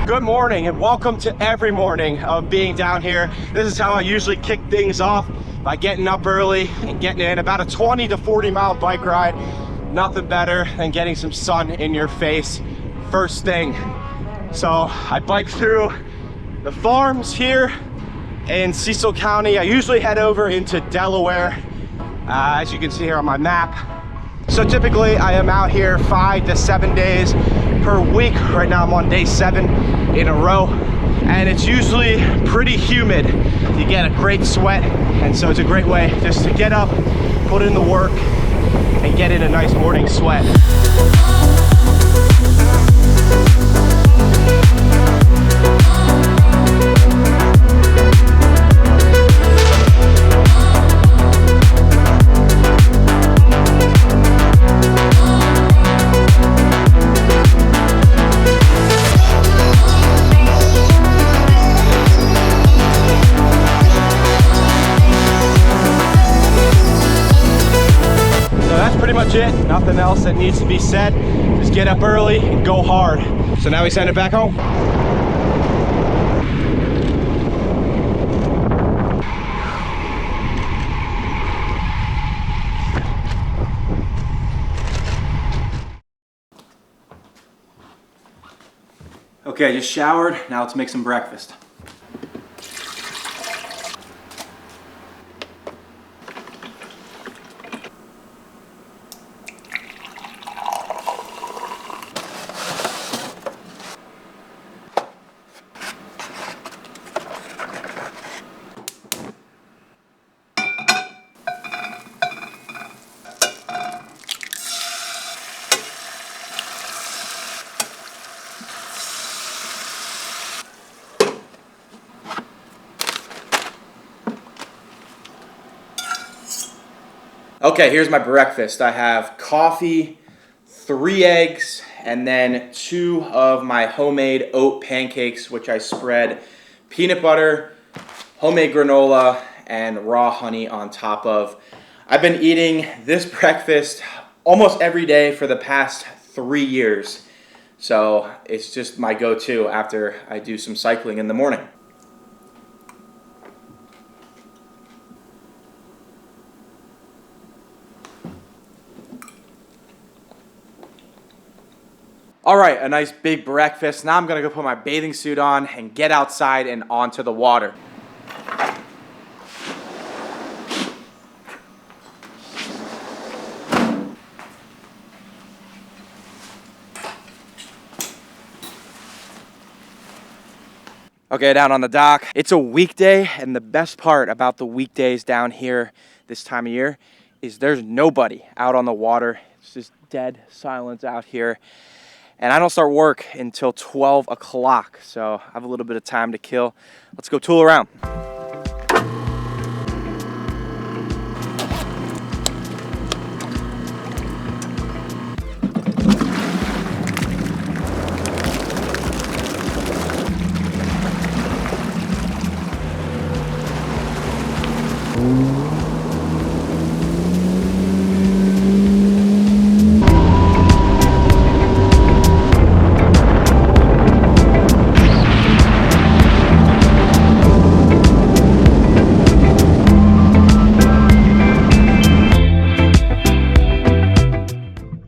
Good morning and welcome to every morning of being down here. This is how I usually kick things off, by getting up early and getting in about a 20 to 40 mile bike ride. Nothing better than getting some sun in your face first thing. So I bike through the farms here in Cecil County. I usually head over into Delaware, as you can see here on my map. So typically I am out here 5 to 7 days per week. Right now I'm on day 7 in a row, and it's usually pretty humid. You get a great sweat, and so it's a great way just to get up, put in the work, and get in a nice morning sweat. It. Nothing else that needs to be said. Just get up early and go hard. So now we send it back home. Okay, just showered. Now let's make some breakfast. Okay, here's my breakfast. I have coffee, 3 eggs, and then 2 of my homemade oat pancakes, which I spread peanut butter, homemade granola, and raw honey on top of. I've been eating this breakfast almost every day for the past 3 years. So it's just my go-to after I do some cycling in the morning. All right, a nice big breakfast. Now I'm gonna go put my bathing suit on and get outside and onto the water. Okay, down on the dock. It's a weekday, and the best part about the weekdays down here this time of year is there's nobody out on the water. It's just dead silence out here. And I don't start work until 12 o'clock, so I have a little bit of time to kill. Let's go tool around.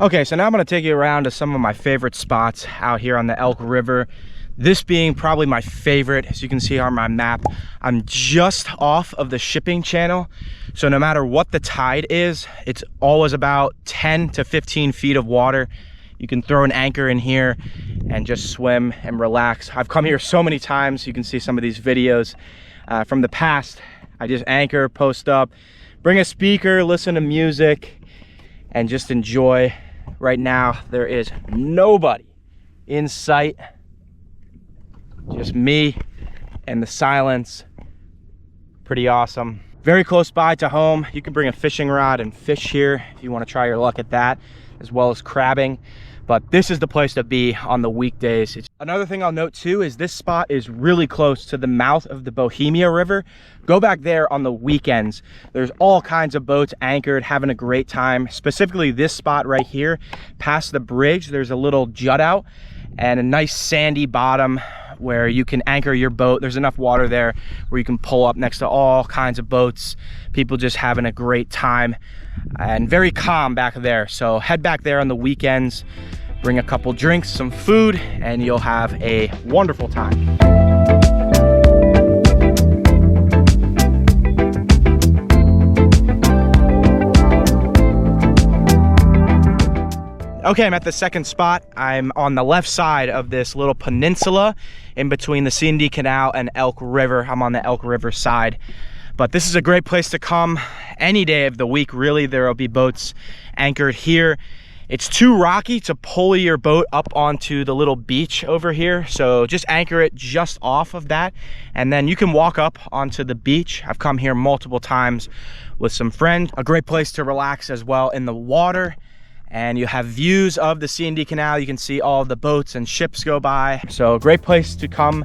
Okay, so now I'm going to take you around to some of my favorite spots out here on the Elk River. This being probably my favorite. As you can see on my map, I'm just off of the shipping channel. So no matter what the tide is, it's always about 10 to 15 feet of water. You can throw an anchor in here and just swim and relax. I've come here so many times. You can see some of these videos from the past. I just anchor, post up, bring a speaker, listen to music, and just enjoy. Right now, there is nobody in sight. Just me and the silence. Pretty awesome. Very close by to home. You can bring a fishing rod and fish here if you want to try your luck at that, as well as crabbing. But this is the place to be on the weekdays. Another thing I'll note too is this spot is really close to the mouth of the Bohemia River. Go back there on the weekends. There's all kinds of boats anchored, having a great time. Specifically this spot right here, past the bridge, there's a little jut out and a nice sandy bottom where you can anchor your boat. There's enough water there where you can pull up next to all kinds of boats. People just having a great time and very calm back there. So head back there on the weekends, bring a couple drinks, some food, and you'll have a wonderful time. Okay, I'm at the second spot. I'm on the left side of this little peninsula in between the C&D Canal and Elk River. I'm on the Elk River side. But this is a great place to come any day of the week, really. There will be boats anchored here. It's too rocky to pull your boat up onto the little beach over here. So just anchor it just off of that, and then you can walk up onto the beach. I've come here multiple times with some friends. A great place to relax as well in the water. And you have views of the C&D Canal. You can see all the boats and ships go by. So a great place to come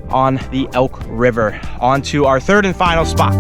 on the Elk River. On to our third and final spot.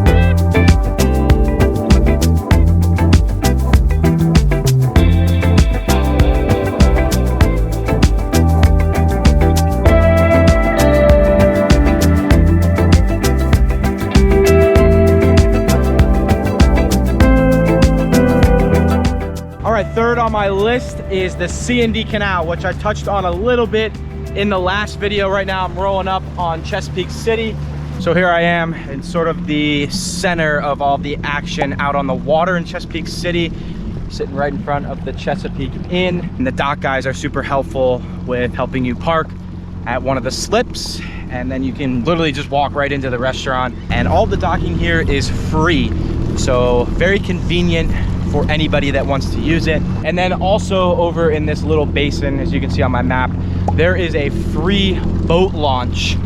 Third on my list is the C&D Canal, which I touched on a little bit in the last video. Right now I'm rolling up on Chesapeake City. So here I am in sort of the center of all the action out on the water in Chesapeake City, sitting right in front of the Chesapeake Inn. And the dock guys are super helpful with helping you park at one of the slips, and then you can literally just walk right into the restaurant. And all the docking here is free, so very convenient for anybody that wants to use it. And then also over in this little basin, as you can see on my map, there is a free boat launch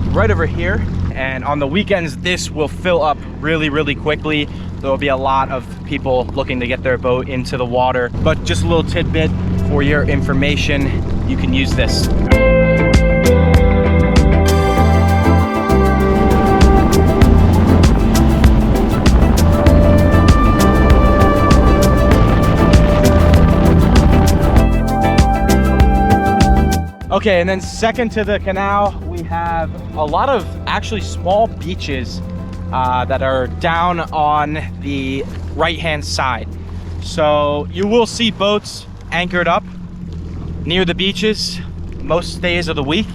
right over here. And on the weekends, this will fill up really, really quickly. There'll be a lot of people looking to get their boat into the water. But just a little tidbit for your information, you can use this. Okay, and then second to the canal, we have a lot of actually small beaches that are down on the right-hand side. So you will see boats anchored up near the beaches most days of the week.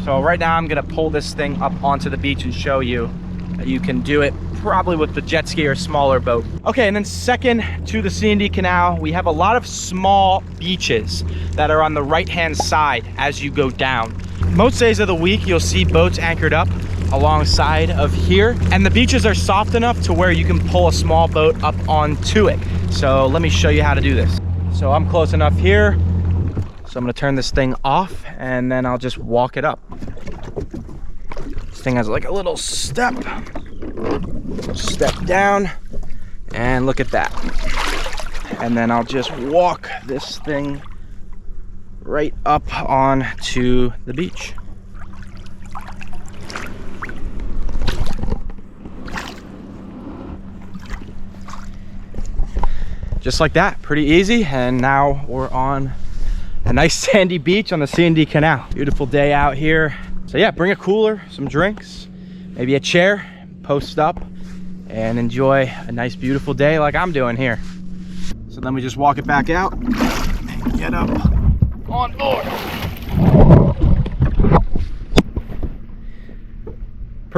So right now I'm gonna pull this thing up onto the beach and show you that you can do it probably with the jet ski or smaller boat. Okay, and then second to the C&D Canal, we have a lot of small beaches that are on the right-hand side as you go down. Most days of the week, you'll see boats anchored up alongside of here, and the beaches are soft enough to where you can pull a small boat up onto it. So let me show you how to do this. So I'm close enough here, so I'm gonna turn this thing off, and then I'll just walk it up. This thing has like a little step down, and look at that. And then I'll just walk this thing right up onto the beach. Just like that, pretty easy. And now we're on a nice sandy beach on the C&D Canal. Beautiful day out here. So yeah, bring a cooler, some drinks, maybe a chair, post up, and enjoy a nice beautiful day like I'm doing here. So then we just walk it back out and get up on board.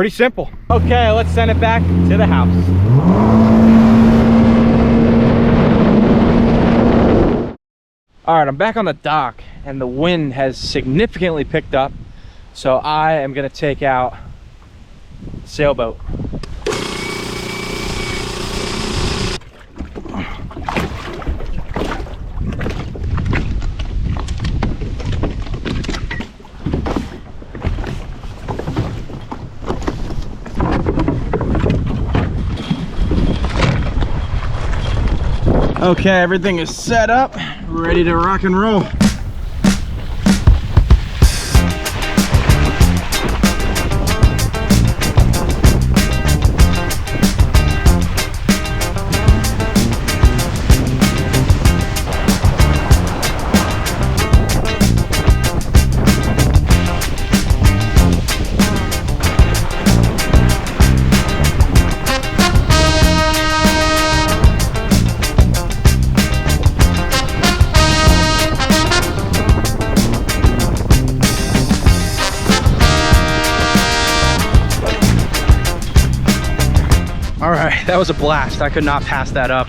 pretty simple. Okay, let's send it back to the house. All right, I'm back on the dock and the wind has significantly picked up. So I am gonna take out sailboat. Okay, everything is set up, ready to rock and roll. All right, that was a blast. I could not pass that up.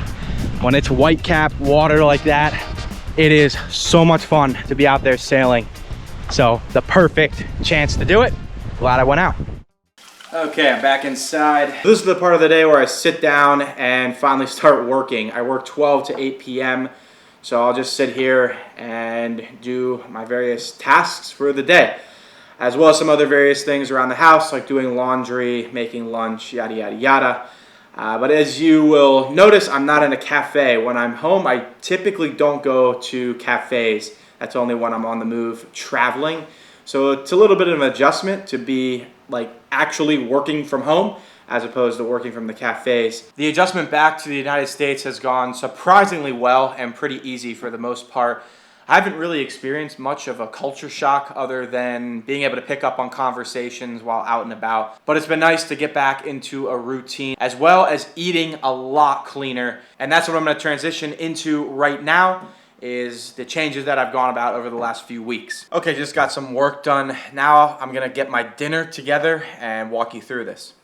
When it's white cap water like that, it is so much fun to be out there sailing. So the perfect chance to do it. Glad I went out. Okay, I'm back inside. This is the part of the day where I sit down and finally start working. I work 12 to 8 p.m. So I'll just sit here and do my various tasks for the day, as well as some other various things around the house, like doing laundry, making lunch, yada, yada, yada. But as you will notice, I'm not in a cafe. When I'm home, I typically don't go to cafes. That's only when I'm on the move traveling. So it's a little bit of an adjustment to be like actually working from home as opposed to working from the cafes. The adjustment back to the United States has gone surprisingly well and pretty easy for the most part. I haven't really experienced much of a culture shock other than being able to pick up on conversations while out and about. But it's been nice to get back into a routine as well as eating a lot cleaner. And that's what I'm going to transition into right now, is the changes that I've gone about over the last few weeks. Okay, just got some work done. Now I'm going to get my dinner together and walk you through this.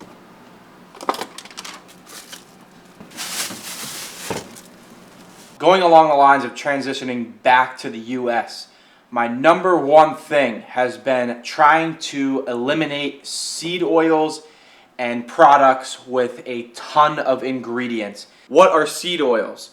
Going along the lines of transitioning back to the US, my number one thing has been trying to eliminate seed oils and products with a ton of ingredients. What are seed oils?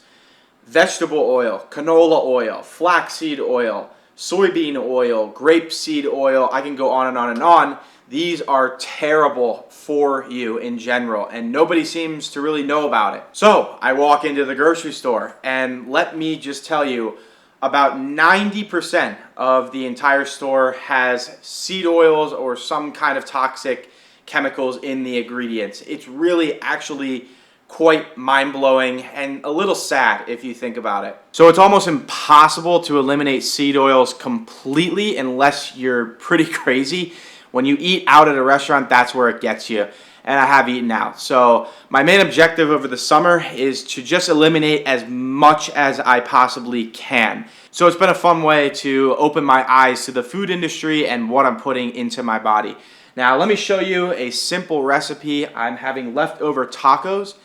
Vegetable oil, canola oil, flaxseed oil, soybean oil, grapeseed oil. I can go on and on and on. These are terrible for you in general, and nobody seems to really know about it. So I walk into the grocery store, and let me just tell you, about 90% of the entire store has seed oils or some kind of toxic chemicals in the ingredients. It's really actually quite mind-blowing and a little sad if you think about it. So it's almost impossible to eliminate seed oils completely unless you're pretty crazy. When you eat out at a restaurant, that's where it gets you. And I have eaten out. So my main objective over the summer is to just eliminate as much as I possibly can. So it's been a fun way to open my eyes to the food industry and what I'm putting into my body. Now let me show you a simple recipe. I'm having leftover tacos,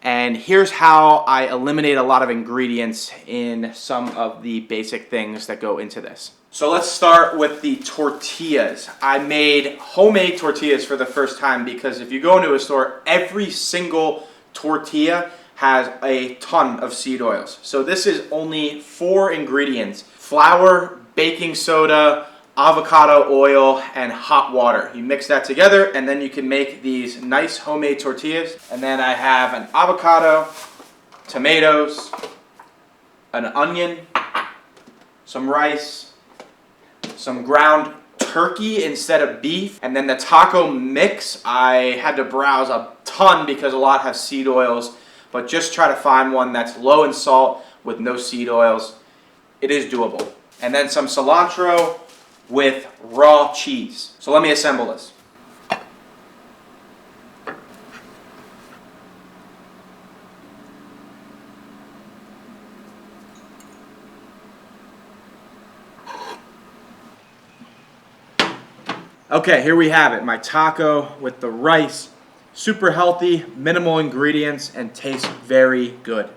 and here's how I eliminate a lot of ingredients in some of the basic things that go into this. So let's start with the tortillas. I made homemade tortillas for the first time because if you go into a store, every single tortilla has a ton of seed oils. So this is only 4 ingredients: flour, baking soda, avocado oil, and hot water. You mix that together and then you can make these nice homemade tortillas. And then I have an avocado, tomatoes, an onion, some rice, some ground turkey instead of beef, and then the taco mix. I had to browse a ton because a lot have seed oils, but just try to find one that's low in salt with no seed oils. It is doable. And then some cilantro with raw cheese. So let me assemble this. Okay, here we have it, my taco with the rice. Super healthy, minimal ingredients, and tastes very good.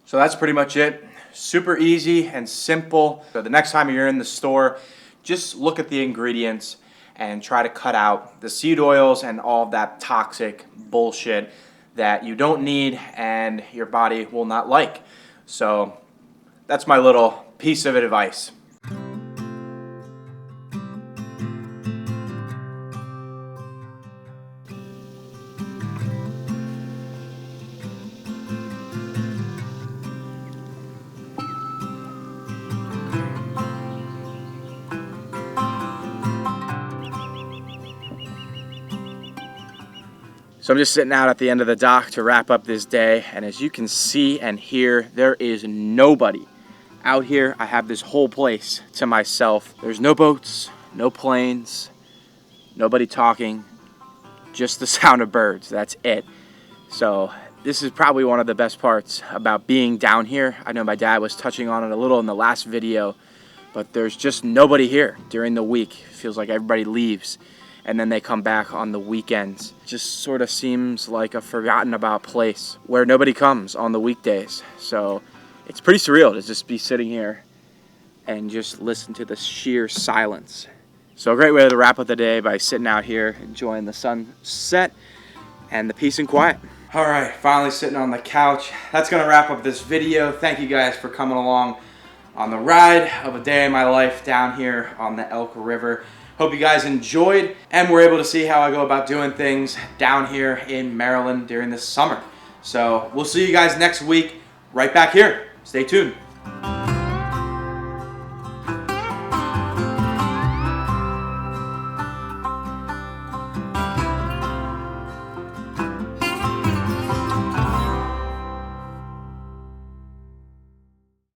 So that's pretty much it. Super easy and simple. So the next time you're in the store, just look at the ingredients and try to cut out the seed oils and all of that toxic bullshit that you don't need and your body will not like. So that's my little piece of advice. So I'm just sitting out at the end of the dock to wrap up this day, and as you can see and hear, there is nobody out here. I have this whole place to myself. There's no boats, no planes, nobody talking, just the sound of birds. That's it. So this is probably one of the best parts about being down here. I know my dad was touching on it a little in the last video, but there's just nobody here during the week. It feels like everybody leaves and then they come back on the weekends. Just sort of seems like a forgotten about place where nobody comes on the weekdays. So it's pretty surreal to just be sitting here and just listen to the sheer silence. So a great way to wrap up the day by sitting out here enjoying the sunset and the peace and quiet. All right, finally sitting on the couch. That's gonna wrap up this video. Thank you guys for coming along on the ride of a day in my life down here on the Elk River. Hope you guys enjoyed and were able to see how I go about doing things down here in Maryland during the summer. So we'll see you guys next week right back here. Stay tuned.